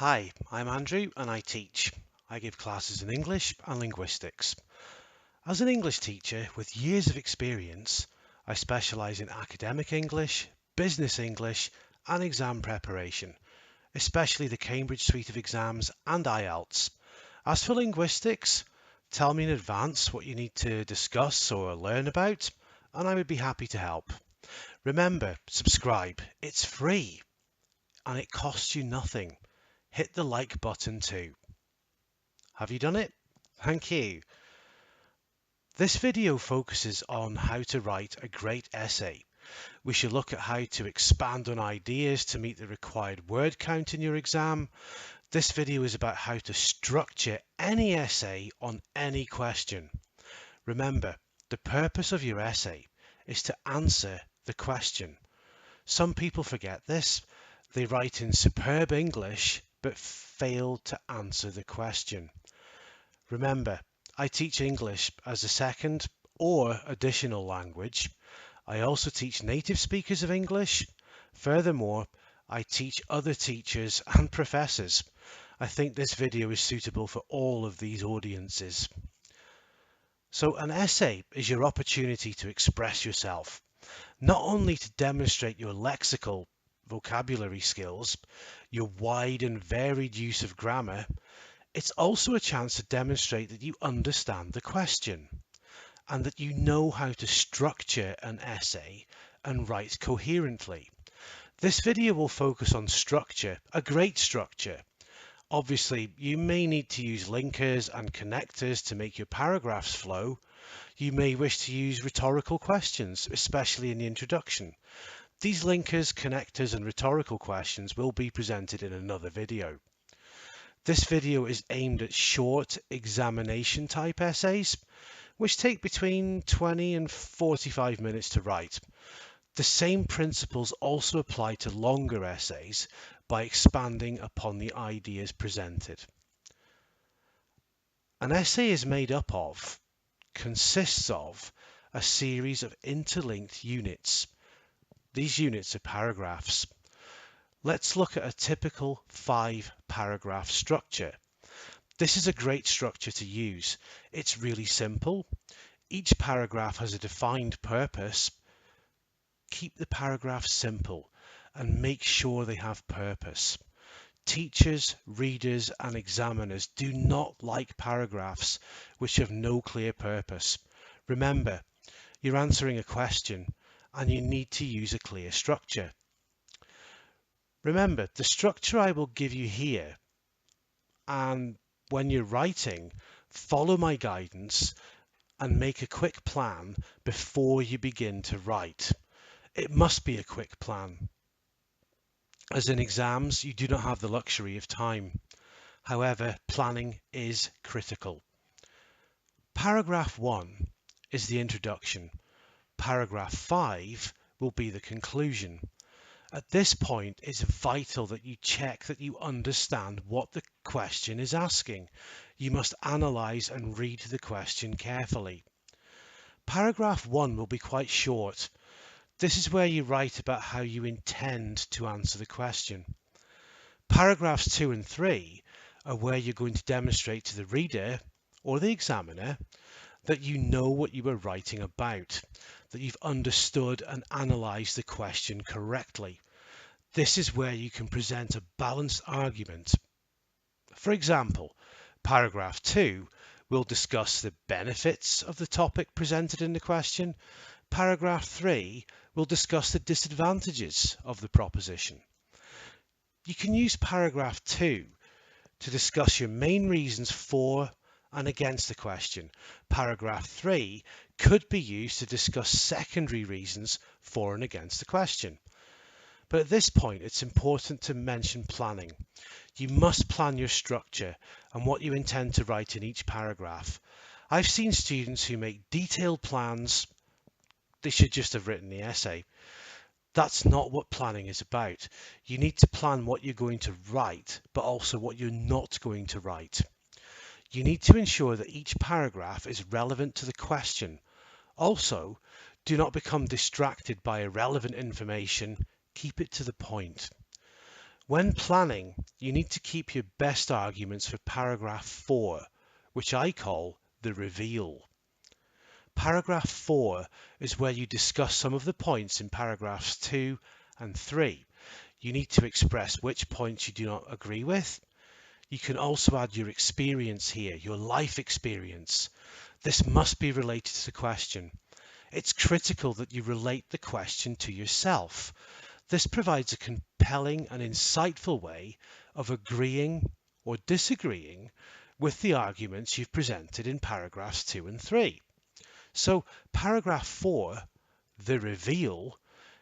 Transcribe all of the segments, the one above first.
Hi, I'm Andrew and I teach. I give classes in English and linguistics. As an English teacher with years of experience, I specialise in academic English, business English and exam preparation, especially the Cambridge suite of exams and IELTS. As for linguistics, tell me in advance what you need to discuss or learn about and I would be happy to help. Remember, subscribe. It's free and it costs you nothing. Hit the like button too. Have you done it? Thank you. This video focuses on how to write a great essay. We should look at how to expand on ideas to meet the required word count in your exam. This video is about how to structure any essay on any question. Remember, the purpose of your essay is to answer the question. Some people forget this. They write in superb English but fail to answer the question. Remember, I teach English as a second or additional language. I also teach native speakers of English. Furthermore, I teach other teachers and professors. I think this video is suitable for all of these audiences. So an essay is your opportunity to express yourself, not only to demonstrate your lexical vocabulary skills, your wide and varied use of grammar, it's also a chance to demonstrate that you understand the question and that you know how to structure an essay and write coherently. This video will focus on structure, a great structure. Obviously, you may need to use linkers and connectors to make your paragraphs flow. You may wish to use rhetorical questions, especially in the introduction. These linkers, connectors, and rhetorical questions will be presented in another video. This video is aimed at short examination type essays, which take between 20 and 45 minutes to write. The same principles also apply to longer essays by expanding upon the ideas presented. An essay is made up of, consists of, a series of interlinked units. These units are paragraphs. Let's look at a typical 5-paragraph structure. This is a great structure to use. It's really simple. Each paragraph has a defined purpose. Keep the paragraphs simple and make sure they have purpose. Teachers, readers, and examiners do not like paragraphs which have no clear purpose. Remember, you're answering a question and you need to use a clear structure. Remember, the structure I will give you here, and when you're writing, follow my guidance and make a quick plan before you begin to write. It must be a quick plan, as in exams you do not have the luxury of time. However, planning is critical. Paragraph 1 is the introduction. Paragraph 5 will be the conclusion. At this point, it's vital that you check that you understand what the question is asking. You must analyse and read the question carefully. Paragraph 1 will be quite short. This is where you write about how you intend to answer the question. Paragraphs 2 and 3 are where you're going to demonstrate to the reader or the examiner that you know what you are writing about, that you've understood and analysed the question correctly. This is where you can present a balanced argument. For example, paragraph 2 will discuss the benefits of the topic presented in the question. Paragraph 3 will discuss the disadvantages of the proposition. You can use paragraph 2 to discuss your main reasons for and against the question. Paragraph 3 could be used to discuss secondary reasons for and against the question. But at this point, it's important to mention planning. You must plan your structure and what you intend to write in each paragraph. I've seen students who make detailed plans. They should just have written the essay. That's not what planning is about. You need to plan what you're going to write, but also what you're not going to write. You need to ensure that each paragraph is relevant to the question. Also, do not become distracted by irrelevant information. Keep it to the point. When planning, you need to keep your best arguments for paragraph 4, which I call the reveal. Paragraph 4 is where you discuss some of the points in paragraphs 2 and 3. You need to express which points you do not agree with. You can also add your experience here, your life experience. This must be related to the question. It's critical that you relate the question to yourself. This provides a compelling and insightful way of agreeing or disagreeing with the arguments you've presented in paragraphs 2 and 3. So paragraph 4, the reveal,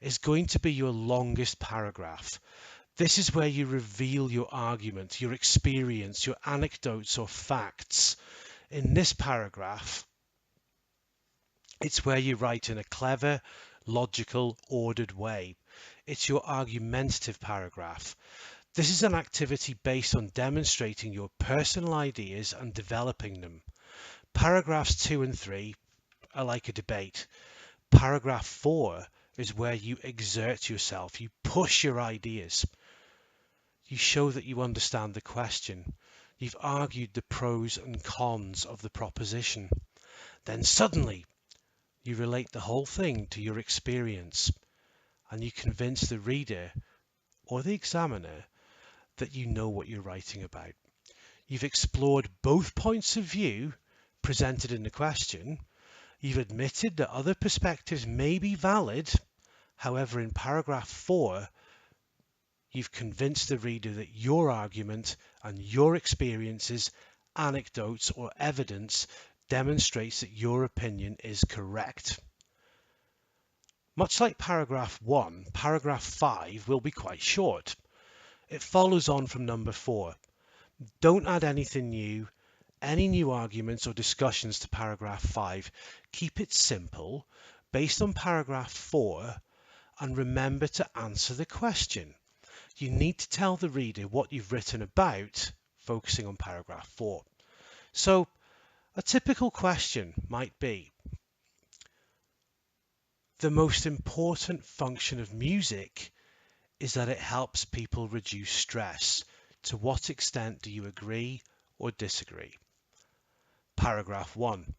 is going to be your longest paragraph. This is where you reveal your argument, your experience, your anecdotes or facts. In this paragraph, it's where you write in a clever, logical, ordered way. It's your argumentative paragraph. This is an activity based on demonstrating your personal ideas and developing them. Paragraphs 2 and 3 are like a debate. Paragraph 4 is where you exert yourself, you push your ideas. You show that you understand the question. You've argued the pros and cons of the proposition. Then suddenly, you relate the whole thing to your experience, and you convince the reader or the examiner that you know what you're writing about. You've explored both points of view presented in the question. You've admitted that other perspectives may be valid. However, in paragraph 4, you've convinced the reader that your argument and your experiences, anecdotes, or evidence demonstrates that your opinion is correct. Much like paragraph 1, paragraph 5 will be quite short. It follows on from number 4. Don't add anything new, any new arguments or discussions to paragraph 5. Keep it simple, based on paragraph 4, and remember to answer the question. You need to tell the reader what you've written about, focusing on paragraph 4. So, a typical question might be, the most important function of music is that it helps people reduce stress. To what extent do you agree or disagree? Paragraph 1.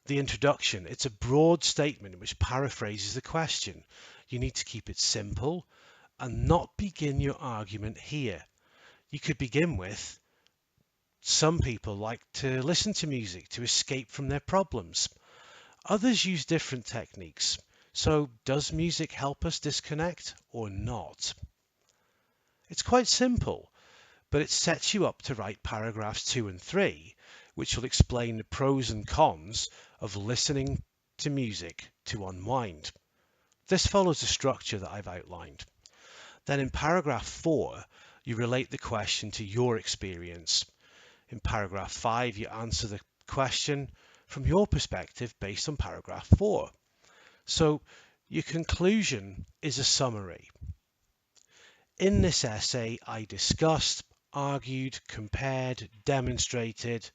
The introduction. It's a broad statement which paraphrases the question. You need to keep it simple and not begin your argument here. You could begin with, some people like to listen to music to escape from their problems. Others use different techniques. So does music help us disconnect or not? It's quite simple, but it sets you up to write paragraphs 2 and 3, which will explain the pros and cons of listening to music to unwind. This follows the structure that I've outlined. Then in paragraph 4, you relate the question to your experience. In paragraph 5, you answer the question from your perspective based on paragraph 4. So your conclusion is a summary. In this essay, I discussed, argued, compared, demonstrated.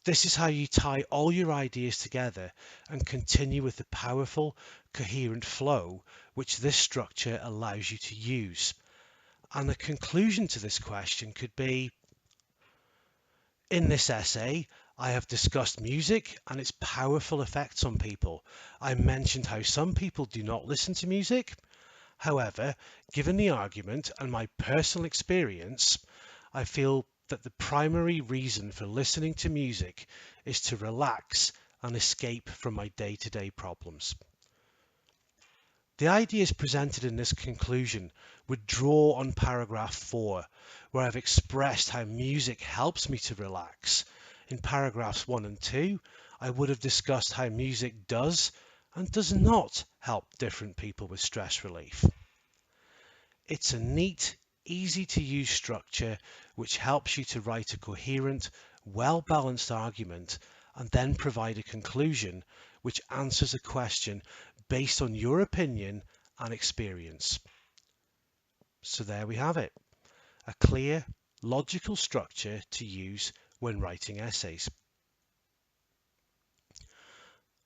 This is how you tie all your ideas together and continue with the powerful, coherent flow which this structure allows you to use. And the conclusion to this question could be, in this essay, I have discussed music and its powerful effects on people. I mentioned how some people do not listen to music. However, given the argument and my personal experience, I feel that the primary reason for listening to music is to relax and escape from my day-to-day problems. The ideas presented in this conclusion would draw on paragraph 4, where I've expressed how music helps me to relax. In paragraphs 1 and 2, I would have discussed how music does and does not help different people with stress relief. It's a neat, easy to use structure which helps you to write a coherent, well-balanced argument and then provide a conclusion which answers a question based on your opinion and experience. So there we have it, a clear, logical structure to use when writing essays.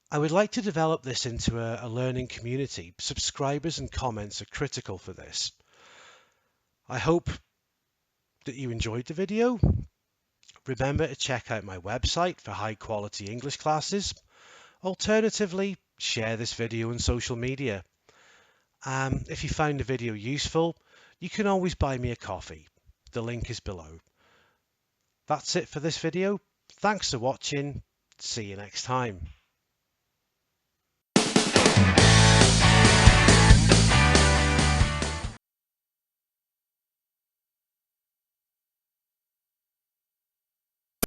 I would like to develop this into a learning community. Subscribers and comments are critical for this. I hope that you enjoyed the video. Remember to check out my website for high quality English classes. Alternatively, share this video on social media. If you found the video useful, you can always buy me a coffee. The link is below. That's it for this video. Thanks for watching. See you next time.